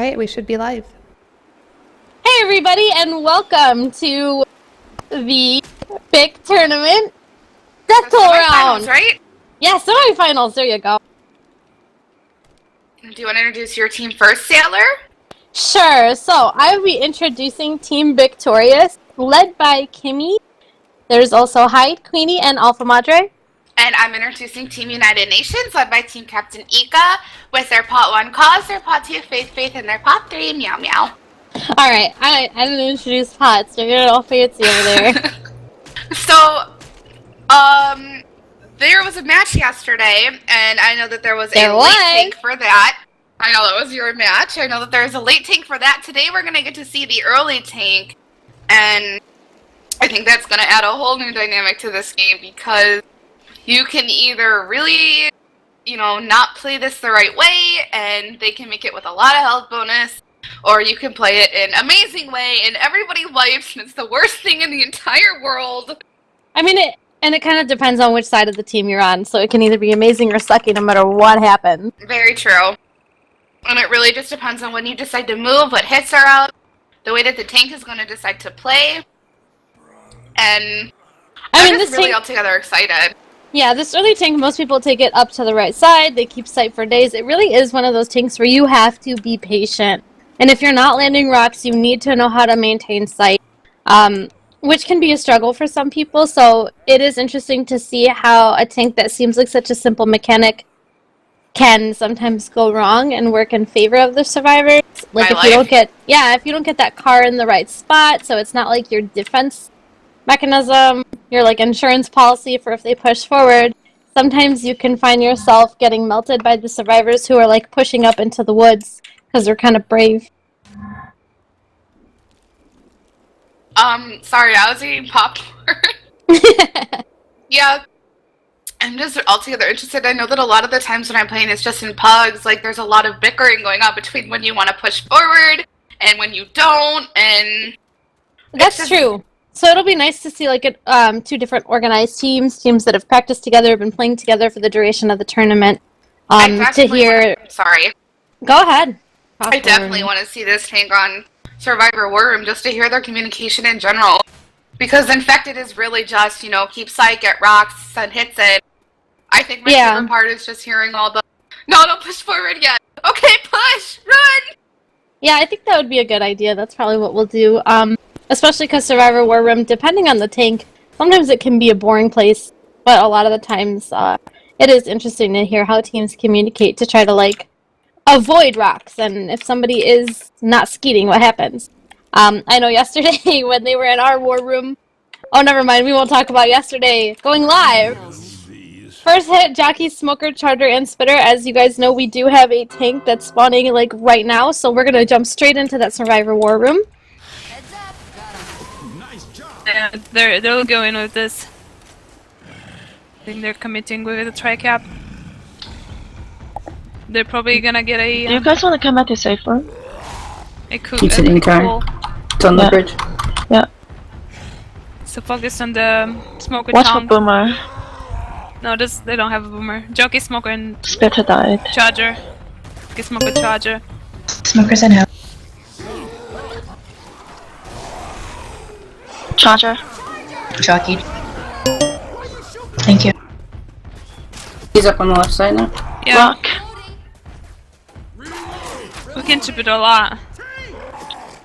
Alright, we should be live. Hey everybody, and welcome to the BiC tournament death toll round. Right? Yeah, semifinals. There you go. Do you want to introduce your team first, Sailor? Sure. So I will be introducing Team BiCtorious, led by Kimmy. There's also Hyde, Queenie, and Alpha Madre. And I'm introducing Team United Nations, led by Team Captain Ika, with their Pot 1 Cause, their Pot 2 Faith Faith, and their Pot 3 Meow Meow. Alright, I didn't introduce pots. You're getting all fancy over there. So, there was a match yesterday, and I know that there was a late tank for that. I know that was your match. I know that there's a late tank for that. Today we're going to get to see the early tank, and I think that's going to add a whole new dynamic to this game, because you can either really, not play this the right way, and they can make it with a lot of health bonus, or you can play it in an amazing way, and everybody wipes, and it's the worst thing in the entire world. I mean, it kind of depends on which side of the team you're on, so it can either be amazing or sucky no matter what happens. Very true. And it really just depends on when you decide to move, what hits are out, the way that the tank is going to decide to play, and I'm just really altogether excited. Yeah, this early tank, most people take it up to the right side. They keep sight for days. It really is one of those tanks where you have to be patient. And if you're not landing rocks, you need to know how to maintain sight, which can be a struggle for some people. So it is interesting to see how a tank that seems like such a simple mechanic can sometimes go wrong and work in favor of the survivors. Like if you don't get that car in the right spot, so it's not like your defense mechanism, your like insurance policy for if they push forward. Sometimes you can find yourself getting melted by the survivors who are like pushing up into the woods because they're kind of brave. Sorry, I was eating popcorn. Yeah, I'm just altogether interested. I know that a lot of the times when I'm playing it's just in pugs, like there's a lot of bickering going on between when you want to push forward and when you don't, and that's true. So it'll be nice to see like two different organized teams that have practiced together, been playing together for the duration of the tournament. Sorry. Go ahead. I definitely want to see this tank on Survivor War Room just to hear their communication in general. Because Infected is really just, keep sight, get rocks, send hits it. I think my favorite part is just hearing all the, no, don't push forward yet. Okay, push! Run! Yeah, I think that would be a good idea. That's probably what we'll do. Especially because Survivor War Room, depending on the tank, sometimes it can be a boring place, but a lot of the times it is interesting to hear how teams communicate to try to, like, avoid rocks, and if somebody is not skeeting, what happens? I know yesterday when they were in our war room, oh, never mind, we won't talk about yesterday, going live. First hit, Jockey, Smoker, Charger, and Spitter. As you guys know, we do have a tank that's spawning, like, right now, so we're going to jump straight into that Survivor War Room. Yeah, they'll go in with this. I think they're committing with a tri-cap. They're probably gonna get a. Do you guys want to come at the safe room? Keeps it in car. It's on the bridge. Yeah. So focus on the smoker. Watch for boomer. No, they don't have a boomer. Jockey, Smoker, and Spitter died. Charger. Jockey, Smoker, Charger. Smokers in house. Charger. Jockey. Thank you. He's up on the left side now. Yeah. Rock. We can chip it a lot.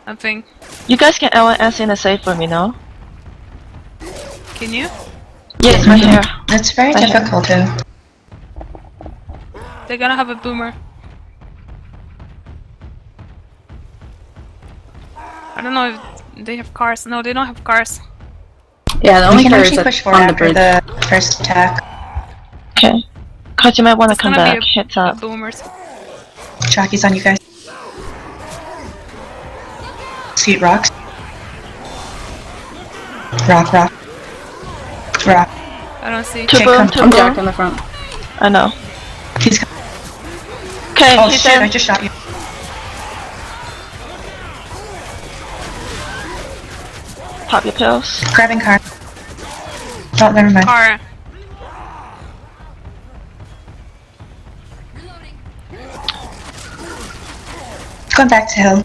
I think. You guys can LS in a safe room, Can you? Yes, right here. It's very difficult to. They're gonna have a boomer. I don't know if they have cars. No, they don't have cars. Yeah, the only car is push forward on the after bridge. the first attack. Okay. Cause you might want to It's come gonna back. be Heads a up. boomers. Jockey's on you guys. Sweet rocks. Rock. I don't see. Two boom. I'm Jack in the front. I know. He's. Okay, Oh he's shit! in. I just shot you. Pop your pills. Grabbing car. Oh, never mind. Car. Going back to hill.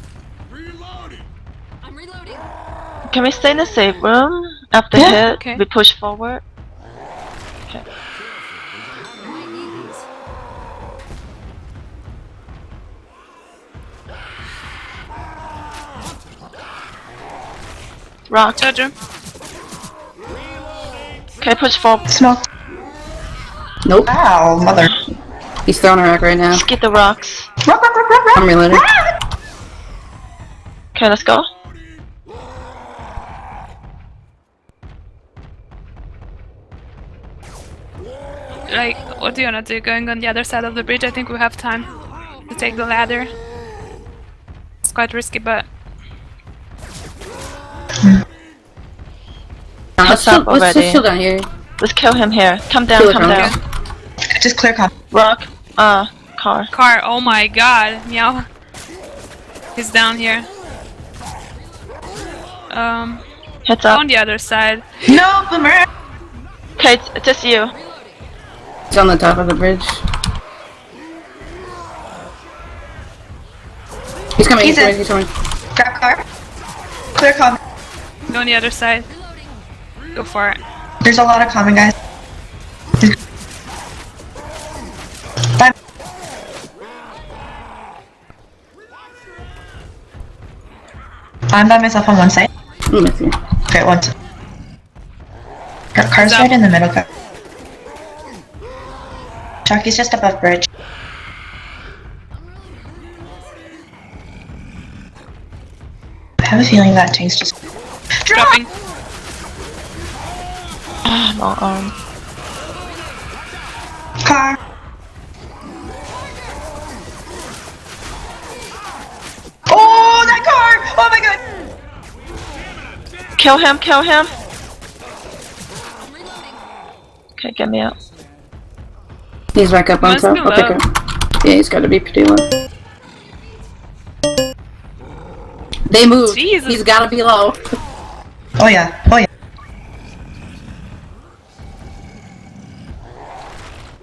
Can we stay in the safe room? After Yeah. hit, Okay. we push forward. Okay. Rock. Charger. Okay, push forward. Smoke. Nope. Wow, mother. He's throwing a rock right now. Just get the rocks. Rock, rock, rock, rock, rock. I'm reloading. Okay, let's go. Like, what do you wanna do? Going on the other side of the bridge? I think we have time to take the ladder. It's quite risky, but Let's up just already. chill down here. Let's kill him here. Come down, Kill come him. down. Just clear comp. Rock. Car. car. Oh my god, meow. He's down here. Heads Go up. on the other side. No, boomer. Okay, it's just you. He's on the top of the bridge. He's coming, He's in. he's coming. Grab car. Clear comp. Go on the other side. Go for it. There's a lot of common guys. Bye. I'm by myself on one side. I'm with you. Okay, one. Car's Up. right in the middle. Jockey's just above bridge. I have a feeling that tank's just. Drop! Dropping. Long arm. Car! Oh, that car! Oh my god! Kill him, kill him. Okay, get me out. He's back up on Must top. be I'll pick low. him. Yeah, he's gotta be pretty low. They moved. Jesus. He's gotta be low. Oh yeah, oh yeah.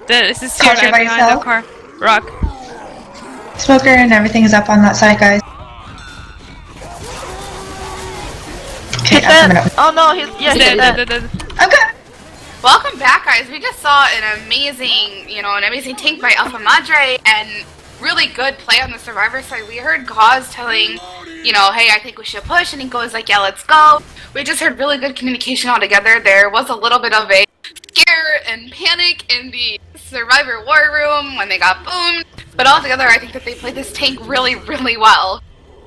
This is Car's here by right behind the yourself? car. Rock. Smoker and everything is up on that side, guys. Okay, He's I'm dead. coming up. Oh no, he's Dead, dead. dead. Okay! Welcome back, guys. We just saw an amazing, an amazing tank by Alpha Madre and really good play on the survivor side. We heard Gauze telling, hey, I think we should push, and he goes like, yeah, let's go. We just heard really good communication altogether. There was a little bit of a scare and panic in the survivor war room when they got boomed, but altogether, I think that they played this tank really, really well.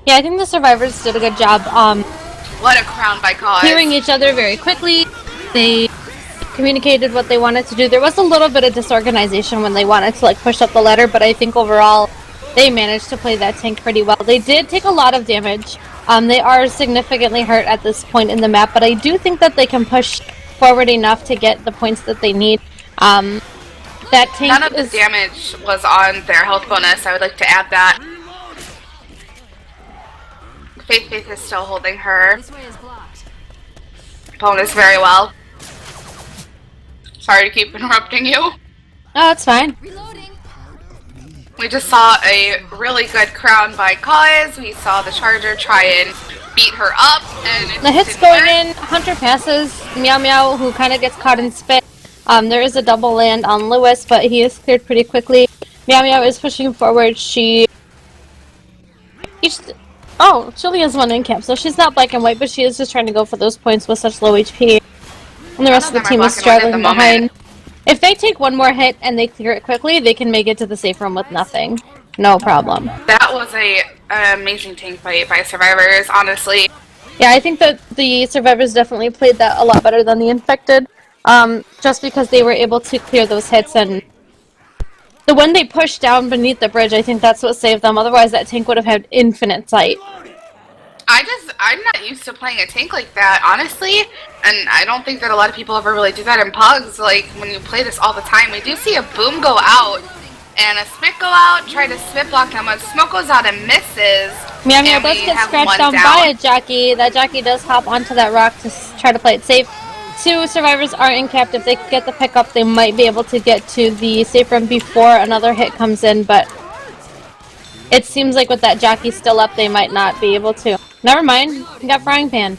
Yeah, I think the survivors did a good job What a crown by Gauze. hearing each other very quickly. They communicated what they wanted to do. There was a little bit of disorganization when they wanted to push up the ladder, but I think overall they managed to play that tank pretty well. They did take a lot of damage. They are significantly hurt at this point in the map, but I do think that they can push forward enough to get the points that they need. That tank None of the damage was on their health bonus. I would like to add that. Faith is still holding her bonus very well. Sorry to keep interrupting you. Oh, it's fine. We just saw a really good crown by Cause. We saw the Charger try and beat her up, and it The hit's didn't going work. in. Hunter passes Meow Meow, who kind of gets caught in spit. There is a double land on Lewis, but he is cleared pretty quickly. Meow Meow is pushing forward. She only has one in cap, so she's not black and white, but she is just trying to go for those points with such low HP. And the rest of the None of team them are is black and white at struggling the moment. behind. If they take one more hit and they clear it quickly, they can make it to the safe room with nothing. No problem. That was an amazing tank fight by survivors, honestly. Yeah, I think that the survivors definitely played that a lot better than the infected. Just because they were able to clear those hits, and when they pushed down beneath the bridge, I think that's what saved them. Otherwise, that tank would have had infinite sight. I'm not used to playing a tank like that, honestly, and I don't think that a lot of people ever really do that in pugs. Like, when you play this all the time, we do see a boom go out, and a spit go out, try to spit block them, a smoke goes out and misses. Meow Meow and does we get have scratched one down by a jockey. That jockey does hop onto that rock to try to play it safe. Two survivors are in cap. If they get the pickup, they might be able to get to the safe room before another hit comes in, but it seems like with that jockey still up, they might not be able to. Never mind, we got frying pan.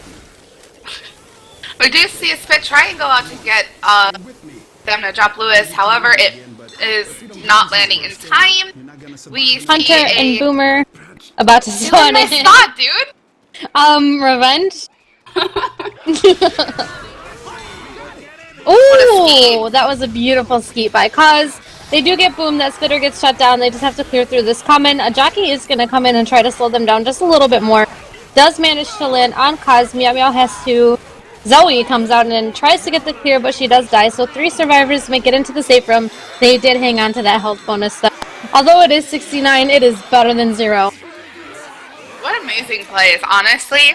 We do see a spit triangle out to get them to drop Lewis. However, it is not landing in time. We see Hunter and Boomer about to You spawn missed in. that, dude. Revenge. Ooh, that was a beautiful skeet by Cause. They do get boomed. That spitter gets shut down. They just have to clear through this common. A jockey is going to come in and try to slow them down just a little bit more. Does manage to land on Cause. Meow Meow has to. Zoe comes out and tries to get the clear, but she does die. So 3 survivors make it into the safe room. They did hang on to that health bonus. So, although it is 69, it is better than 0. What amazing plays, honestly.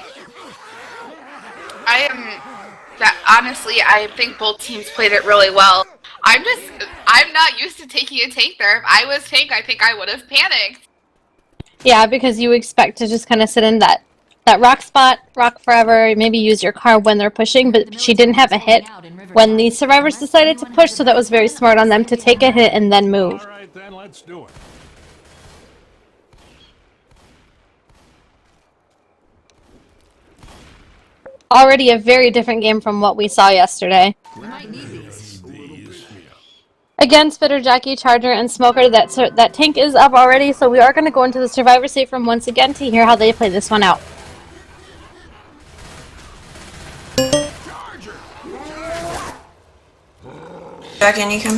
Honestly, I think both teams played it really well. I'm not used to taking a tank there. If I was tank, I think I would have panicked. Yeah, because you expect to just kind of sit in that rock spot, rock forever, maybe use your car when they're pushing, but she didn't have a hit when the survivors decided to push, so that was very smart on them to take a hit and then move. Alright then, let's do it. Already a very different game from what we saw yesterday. Again, Spitter, Jackie, Charger, and Smoker, that tank is up already, so we are going to go into the Survivor safe room once again to hear how they play this one out. Jackie, and you can.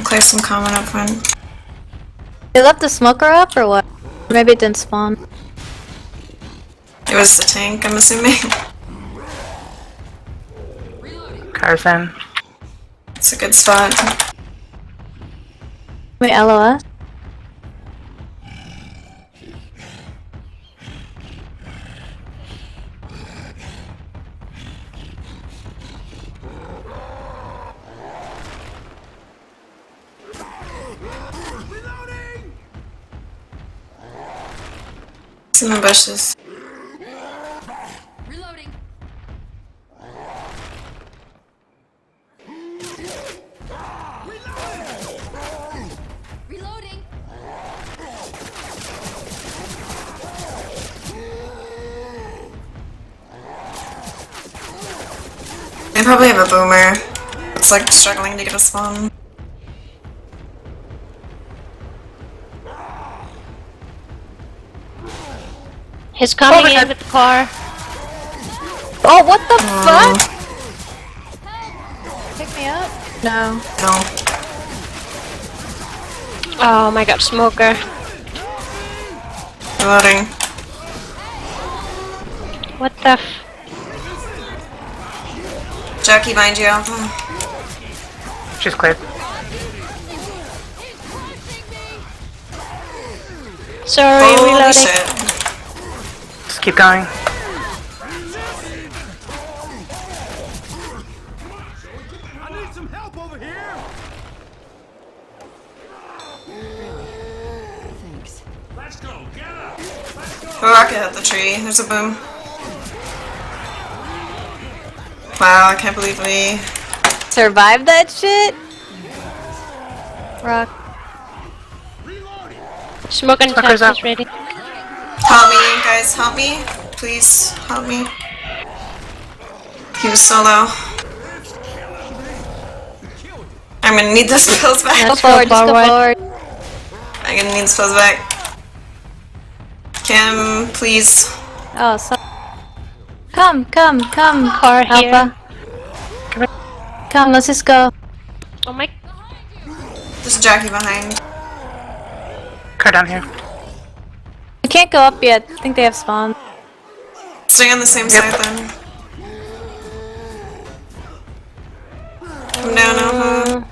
Clear some common up front. They left the Smoker up, or what? Maybe it didn't spawn. It was the tank, I'm assuming. Carson. It's a good spot. Wait, LOS? It's in the bushes. They probably have a boomer. It's like struggling to get a spawn. He's coming in with the car. Oh, what the fuck? Pick me up? No. No. Oh my god, Smoker. Reloading. What the f- Jackie, behind you. She's clear. Sorry, Holy reloading. shit. Just keep going. I need some help over here. Let's go. Get up. The rocket hit the tree. There's a boom. Wow, I can't believe we... Survive that shit? Rock. Smoking Smoker's test up. is ready. Help me, guys. Help me. Please, help me. He was so low. I'm gonna need those pills back. Go forward, just go forward. I'm gonna need those pills back. Cam, please. Oh, so. Come, car Alpha. Come, let's just go. Oh my. There's Jackie behind. Car down here. I can't go up yet. I think they have spawn. Stay on the same side then. Come down, Alpha.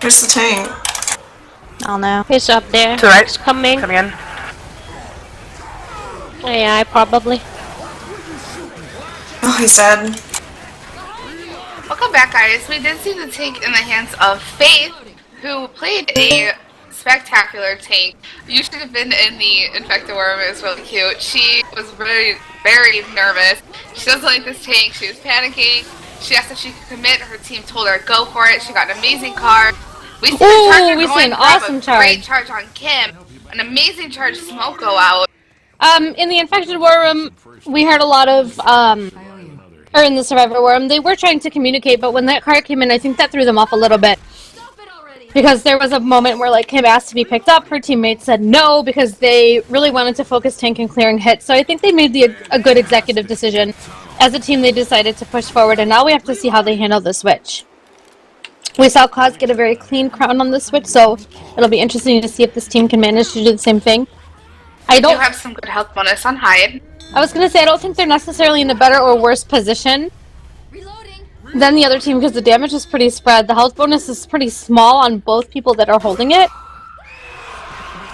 Where's the tank? I don't know. He's up there. To the right. He's coming. Coming in. Yeah, probably. Oh, he's dead. Welcome back, guys. We did see the tank in the hands of Faith, who played a spectacular tank. You should have been in the infected worm. It was really cute. She was very, very nervous. She doesn't like this tank. She was panicking. She asked if she could commit. Her team told her go for it. She got an amazing card. We see the charger we see going an grab awesome a charge. great charge on Kim. An amazing charge smoke go out. In the infected war room, we heard a lot of, or in the survivor war room, they were trying to communicate, but when that card came in, I think that threw them off a little bit. Because there was a moment where, like, Kim asked to be picked up, her teammates said no, because they really wanted to focus tank and clearing hits, so I think they made a good executive decision. As a team, they decided to push forward, and now we have to see how they handle the switch. We saw Claus get a very clean crown on the switch, so it'll be interesting to see if this team can manage to do the same thing. I do have some good health bonus on Hyde. I was going to say, I don't think they're necessarily in a better or worse position than the other team because the damage is pretty spread. The health bonus is pretty small on both people that are holding it.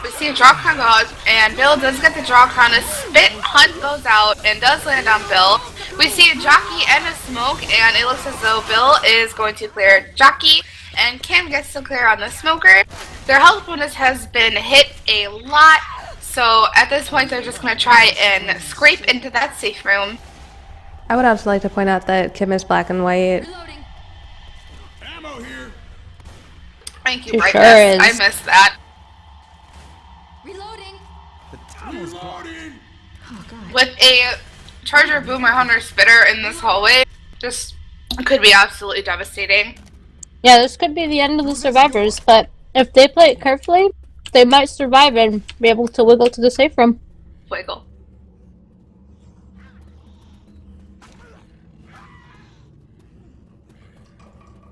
We see a draw crown go out, and Bill does get the draw crown. A spit hunt goes out and does land on Bill. We see a jockey and a smoke, and it looks as though Bill is going to clear jockey, and Kim gets to clear on the smoker. Their health bonus has been hit a lot, so at this point they're just going to try and scrape into that safe room. I would also like to point out that Kim is black and white. Ammo here. Thank you, She Brightness. sure is. I missed that. Reloading. With a Charger, Boomer, Hunter, Spitter in this hallway, just could be absolutely devastating. Yeah, this could be the end of the survivors, but if they play it carefully, they might survive and be able to wiggle to the safe room. Wiggle.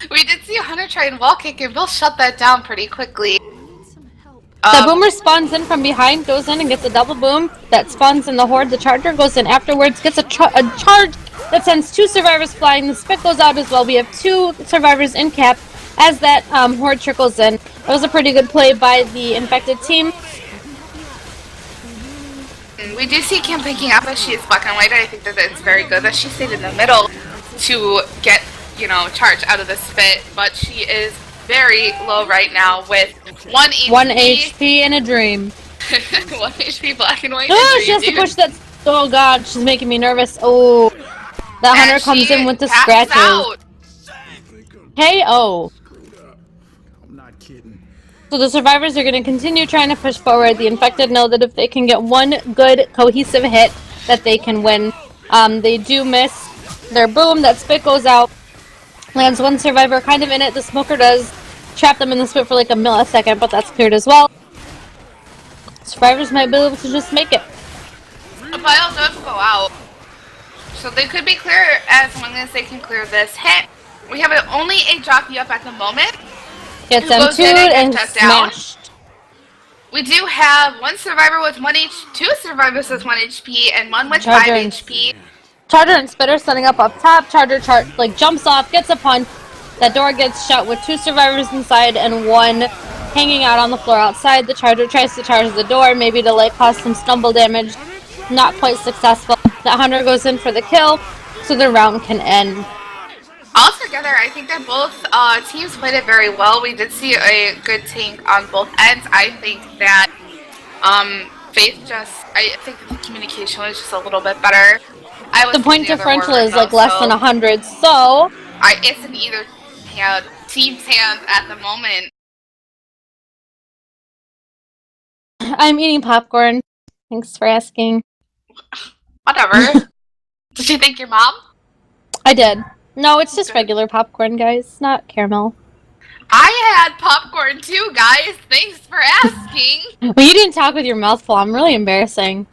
We did see a Hunter try and wall kick, and Bill shut that down pretty quickly. The boomer spawns in from behind, goes in and gets a double boom that spawns in the horde. The charger goes in afterwards, gets a charge that sends 2 survivors flying. The spit goes out as well. We have 2 survivors in cap as that horde trickles in. That was a pretty good play by the infected team. We do see Kim picking up as she is black and white. I think that it's very good that she stayed in the middle to get, you know, charge out of the spit, but she is very low right now with 1 HP. 1 HP in a dream. 1 HP black and white. Oh, she has to push that. Oh god, she's making me nervous. Oh, the hunter comes in with the scratches. Out. KO. I'm not kidding. So the survivors are going to continue trying to push forward. The infected know that if they can get one good cohesive hit, that they can win. They do miss their boom. That spit goes out. Lands 1 survivor kind of in it. The smoker does trap them in the spit for like a millisecond, but that's cleared as well. Survivors might be able to just make it. A pile does go out, so they could be clear as long as they can clear this hit. We have only a jockey up at the moment. Gets M2'd and smashed. We do have 1 survivor with 2 survivors with 1 HP and 1 with Charger 5 HP. Charger and Spitter setting up top. Charger jumps off, gets a punch. That door gets shut with 2 survivors inside and 1 hanging out on the floor outside. The Charger tries to charge the door, maybe to like cause some stumble damage. Not quite successful. The Hunter goes in for the kill, so the round can end. Altogether, I think that both teams played it very well. We did see a good tank on both ends. I think that I think the communication was just a little bit better. The point differential is like less than 100, so it's in either team's hands at the moment. I'm eating popcorn. Thanks for asking. Whatever. Did you think your mom? I did. No, it's just regular popcorn, guys, not caramel. I had popcorn too, guys. Thanks for asking. Well, you didn't talk with your mouth full. I'm really embarrassing.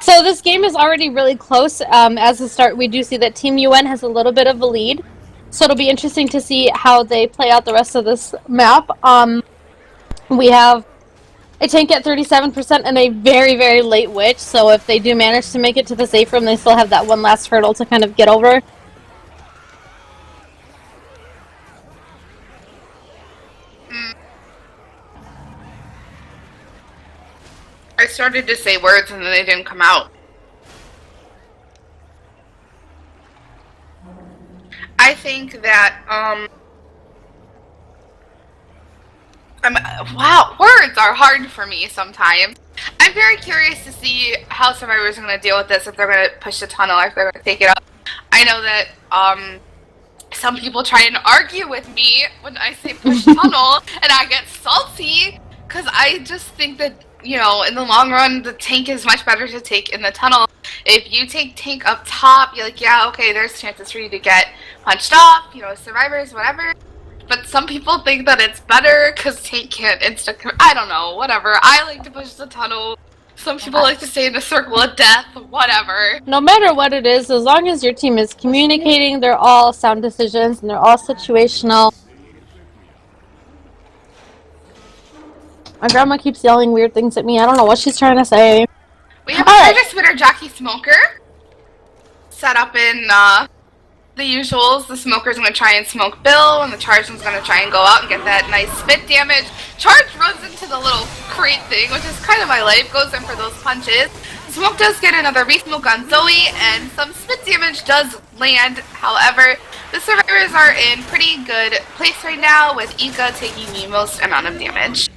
So this game is already really close. As a start, we do see that Team UN has a little bit of a lead. So it'll be interesting to see how they play out the rest of this map. We have a tank at 37% and a very, very late witch. So if they do manage to make it to the safe room, they still have that one last hurdle to kind of get over. I started to say words and then they didn't come out. I think that Wow, words are hard for me sometimes. I'm very curious to see how survivors are going to deal with this, if they're going to push the tunnel or if they're going to take it up. I know that some people try and argue with me when I say push tunnel, and I get salty, because I just think that, you know, in the long run, the tank is much better to take in the tunnel. If you take tank up top, you're like, yeah, okay, there's chances for you to get punched off, you know, survivors, whatever. But some people think that it's better because tank can't I don't know, whatever. I like to push the tunnel. Some people like to stay in the circle of death, whatever. No matter what it is, as long as your team is communicating, they're all sound decisions and they're all situational. My grandma keeps yelling weird things at me. I don't know what she's trying to say. We have a spitter jockey smoker set up in the usuals. The smoker's going to try and smoke Bill, and the charge one's going to try and go out and get that nice spit damage. Charge runs into the little crate thing, which is kind of my life, goes in for those punches. Smoke does get another re-smoke on Zoe, and some spit damage does land. However, the survivors are in pretty good place right now, with Ika taking the most amount of damage.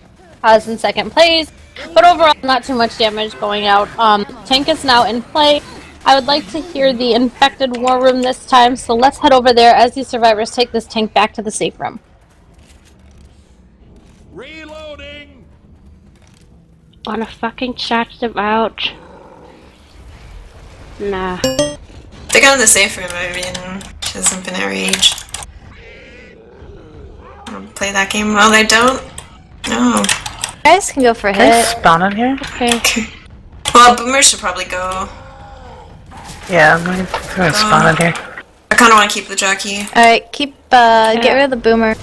Is in second place, but overall not too much damage going out. Tank is now in play. I would like to hear the infected war room this time, so let's head over there as these survivors take this tank back to the safe room. Reloading. Wanna fucking charge them out? Nah. They got in the safe room, I mean, she hasn't been outraged. Play that game? Well, they don't. No. You guys can go for a Can I hit. spawn in here? Okay. Well, Boomer should probably go. Yeah, I'm gonna spawn in here. I kind of want to keep the jockey. Alright, get rid of the boomer.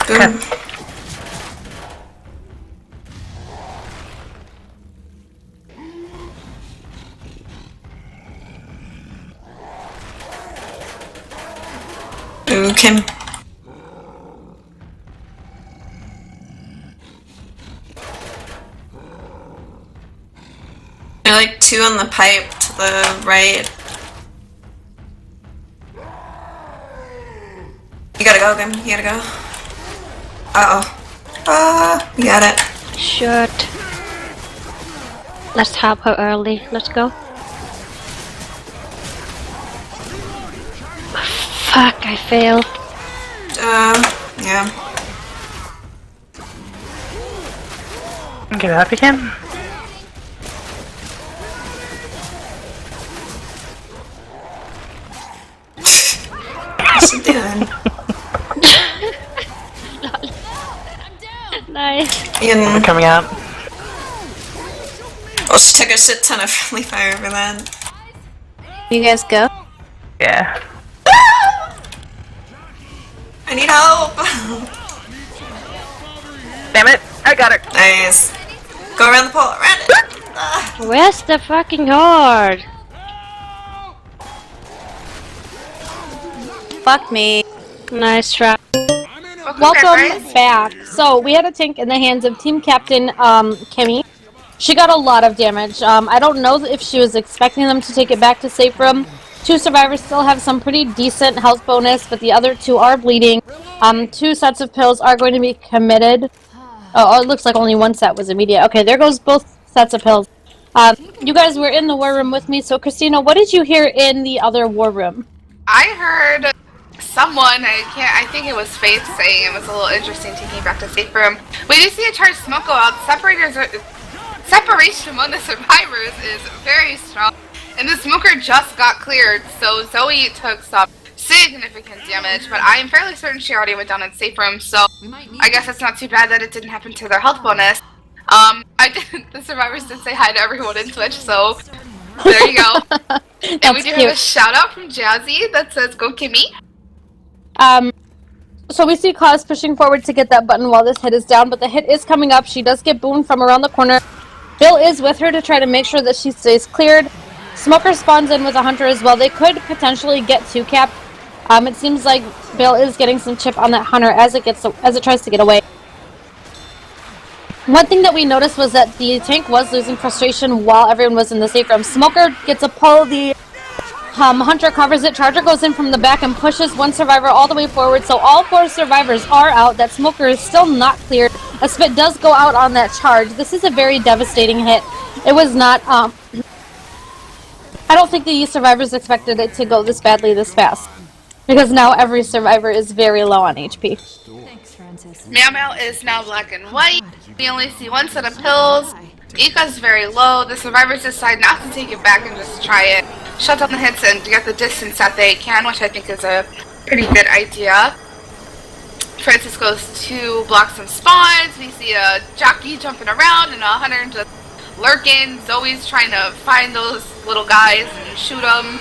Boom. Ooh, Kim. There are like two on the pipe to the right. You gotta go, Kim. You gotta go. Uh-oh. You got it. Shit. Let's help her early. Let's go. Fuck, I failed. Yeah. Get up again? What's she doing? Nice. We're coming out. Oh, she took a shit ton of friendly fire for that. You guys go? Yeah. I need help! Damn it! I got her! Nice. Go around the pole. Around it! Where's the fucking horde? Fuck me. Nice try. Welcome back. So, we had a tank in the hands of Team Captain, Kimmy. She got a lot of damage. I don't know if she was expecting them to take it back to safe room. Two survivors still have some pretty decent health bonus, but the other two are bleeding. 2 sets of pills are going to be committed. Oh, it looks like only 1 set was immediate. Okay, there goes both sets of pills. You guys were in the war room with me, so Christina, what did you hear in the other war room? I heard someone, I think it was Faith, saying it was a little interesting taking back to safe room. We do see a charged smoke go out. Separation among the survivors is very strong. And the smoker just got cleared, so Zoe took some significant damage, but I am fairly certain she already went down in safe room, so I guess it's not too bad that it didn't happen to their health bonus. The survivors did say hi to everyone in Twitch, so there you go. And we do have a shout out from Jazzy that says, "Go Kimmy." So we see Cause pushing forward to get that button while this hit is down, but the hit is coming up. She does get boomed from around the corner. Bill is with her to try to make sure that she stays cleared. Smoker spawns in with a hunter as well. They could potentially get 2 cap. It seems like Bill is getting some chip on that hunter as it tries to get away. One thing that we noticed was that the tank was losing frustration while everyone was in the safe room. Smoker gets a pull. The Hunter covers it. Charger goes in from the back and pushes one survivor all the way forward. So all 4 survivors are out. That smoker is still not cleared. A spit does go out on that charge. This is a very devastating hit. It was not, I don't think the survivors expected it to go this badly this fast. Because now every survivor is very low on HP. Meow Meow is now black and white. We only see 1 set of pills. Ika's very low. The survivors decide not to take it back and just try it. Shut down the hits and get the distance that they can, which I think is a pretty good idea. Francis goes to block some spawns. We see a jockey jumping around and a hunter just lurking. Zoe's trying to find those little guys and shoot them.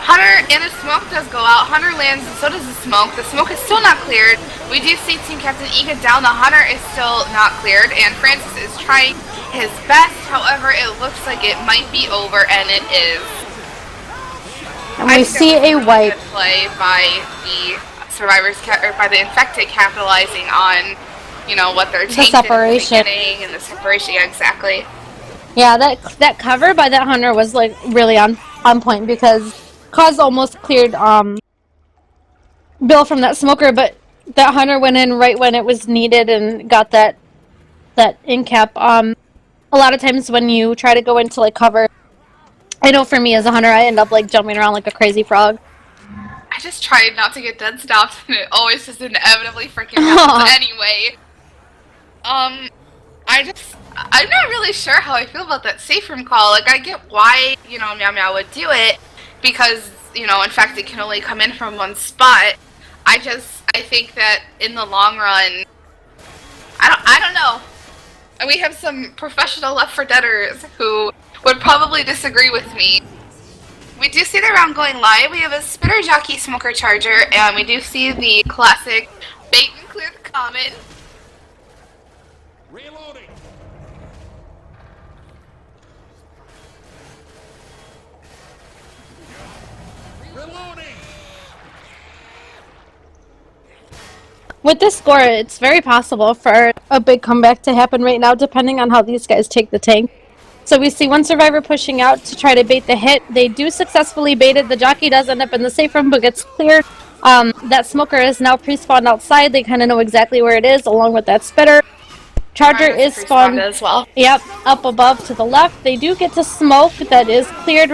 Hunter and the smoke does go out. Hunter lands and so does the smoke. The smoke is still not cleared. We do see Team Captain Ika down. The hunter is still not cleared and Francis is trying his best. However, it looks like it might be over and it is. And we see a wipe. Play by the survivors, or by the infected capitalizing on, you know, what they're taking in the beginning and the separation. Yeah, exactly. Yeah, that cover by that hunter was like really on point because Cause almost cleared Bill from that smoker, but that hunter went in right when it was needed and got that in cap. A lot of times when you try to go into like cover, I know for me as a hunter, I end up like jumping around like a crazy frog. I just tried not to get dead stopped, and it always just inevitably freaking happens anyway. I'm not really sure how I feel about that safe room call. Like, I get why, you know, Meow Meow would do it, because, you know, in fact, it can only come in from one spot. I think that in the long run, I don't know. And we have some professional Left 4 Deaders who would probably disagree with me. We do see the round going live. We have a Spitter Jockey Smoker Charger, and we do see the classic bait and clear the comet. Reloading. Reloading. With this score, it's very possible for a big comeback to happen right now, depending on how these guys take the tank. So we see one survivor pushing out to try to bait the hit. They do successfully bait it. The jockey does end up in the safe room, but gets cleared. That smoker is now pre-spawned outside. They kind of know exactly where it is, along with that spitter. Charger is spawned as well. Yep, up above to the left. They do get to smoke. That is cleared.